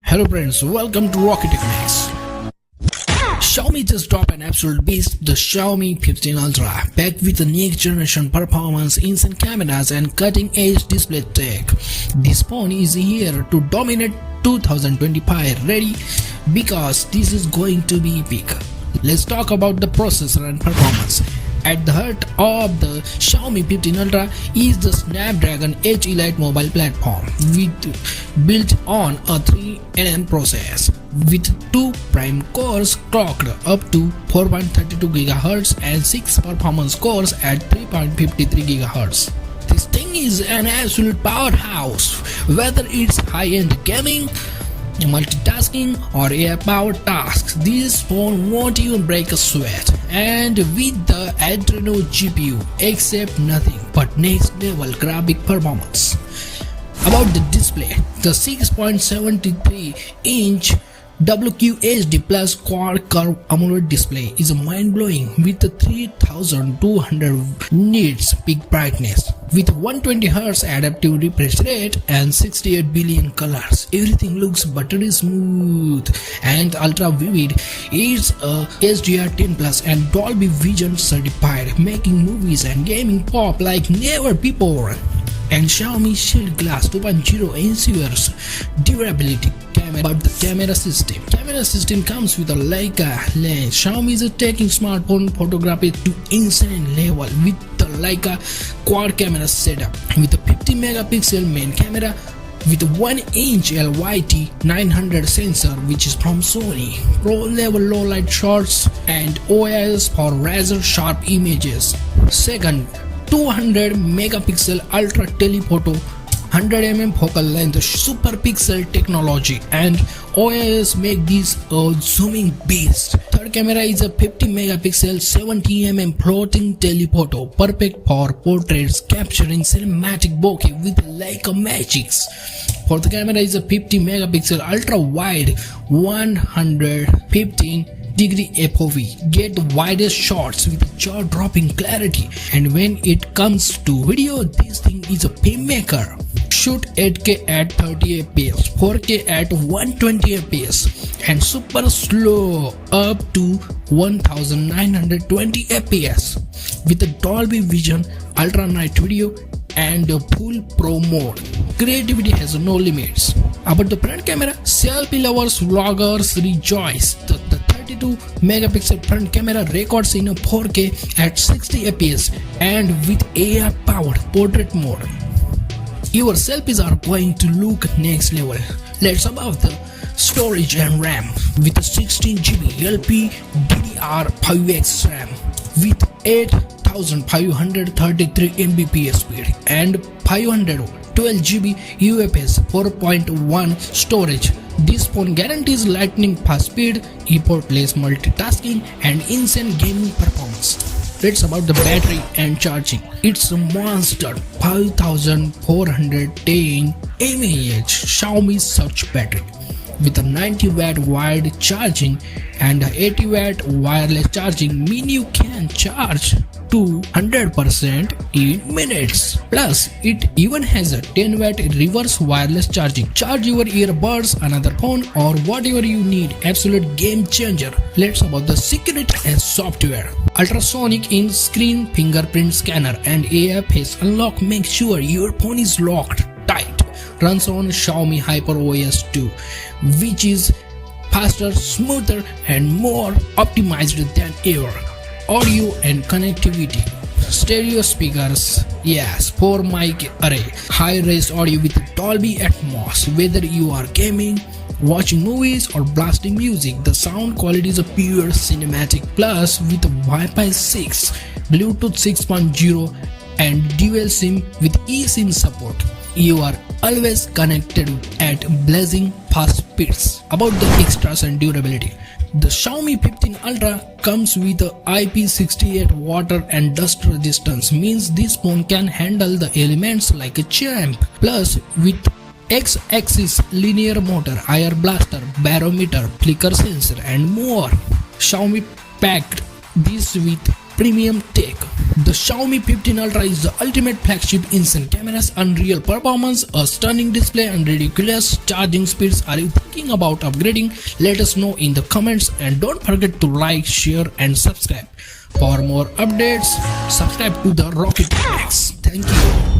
Hello friends, welcome to Rocket Techniques. Xiaomi just dropped an absolute beast, the Xiaomi 15 Ultra, packed with the next generation performance, insane cameras and cutting edge display tech. This phone is here to dominate 2025. Ready? Because this is going to be epic. Let's talk about the processor and performance. At the heart of the Xiaomi 15 Ultra is the Snapdragon 8 Elite mobile platform built on a 3nm process with 2 prime cores clocked up to 4.32 GHz and 6 performance cores at 3.53 GHz. This thing is an absolute powerhouse, whether it's high-end gaming, multitasking or AI-powered tasks. This phone won't even break a sweat, and with the Adreno GPU, accept nothing but next level graphic performance. About the display, the 6.73-inch WQHD plus quad curve AMOLED display is mind-blowing with a 3200 nits peak brightness. With 120Hz adaptive refresh rate and 68 billion colors, everything looks buttery smooth and ultra vivid. It's a HDR10 Plus and Dolby Vision certified, making movies and gaming pop like never before. And Xiaomi Shield Glass 2.0 ensures durability. About the camera system comes with a Leica lens. Xiaomi is taking smartphone photography to insane level with the Leica quad camera setup with a 50 megapixel main camera with a 1-inch LYT 900 sensor, which is from Sony, pro level low light shots and OIS for razor sharp images. Second, 200 megapixel ultra telephoto, 100mm focal length, super pixel technology and OIS make this a zooming beast. Third camera is a 50 megapixel 70mm floating telephoto, perfect for portraits capturing cinematic bokeh with Leica magics. Fourth camera is a 50 megapixel ultra wide 115-degree FOV, get the widest shots with jaw-dropping clarity. And when it comes to video, this thing is a filmmaker. Shoot 8K at 30 fps, 4K at 120 fps and super slow up to 1920 fps with a Dolby Vision, ultra night video and a full pro mode. Creativity has no limits. About the front camera, selfie lovers, vloggers rejoice. The 32 megapixel front camera records in a 4K at 60 fps and with AI powered portrait mode. Your selfies are going to look next level. Let's about the storage and RAM with a 16GB LPDDR5X RAM with 8533 Mbps speed and 512GB UFS 4.1 storage. This phone guarantees lightning fast speed, effortless multitasking and insane gaming performance. It's about the battery and charging. It's a monster 5410 mAh Xiaomi Surge battery with a 90-watt wired charging and 80-watt wireless charging, mean you can charge to 100% in minutes. Plus, it even has a 10-watt reverse wireless charging. Charge your earbuds, another phone or whatever you need. Absolute game changer. Let's about the security and software. Ultrasonic in-screen fingerprint scanner and AI face unlock make sure your phone is locked tight. Runs on Xiaomi HyperOS 2, which is faster, smoother and more optimized than ever. Audio and connectivity. Stereo speakers, yes, 4 mic array, high-res audio with Dolby Atmos. Whether you are gaming, watching movies or blasting music, the sound quality is a pure cinematic. Plus with Wi-Fi 6, Bluetooth 6.0 and dual SIM with eSIM support, you are always connected at blazing fast speeds. About the extras and durability, the Xiaomi 15 Ultra comes with a IP68 water and dust resistance, means this phone can handle the elements like a champ. Plus with X-axis linear motor, IR blaster, barometer, flicker sensor and more. Xiaomi packed this with premium tech. The Xiaomi 15 Ultra is the ultimate flagship instant cameras, unreal performance, a stunning display and ridiculous charging speeds. Are you thinking about upgrading? Let us know in the comments and don't forget to like, share and subscribe. For more updates, subscribe to the Rocket X. Thank you.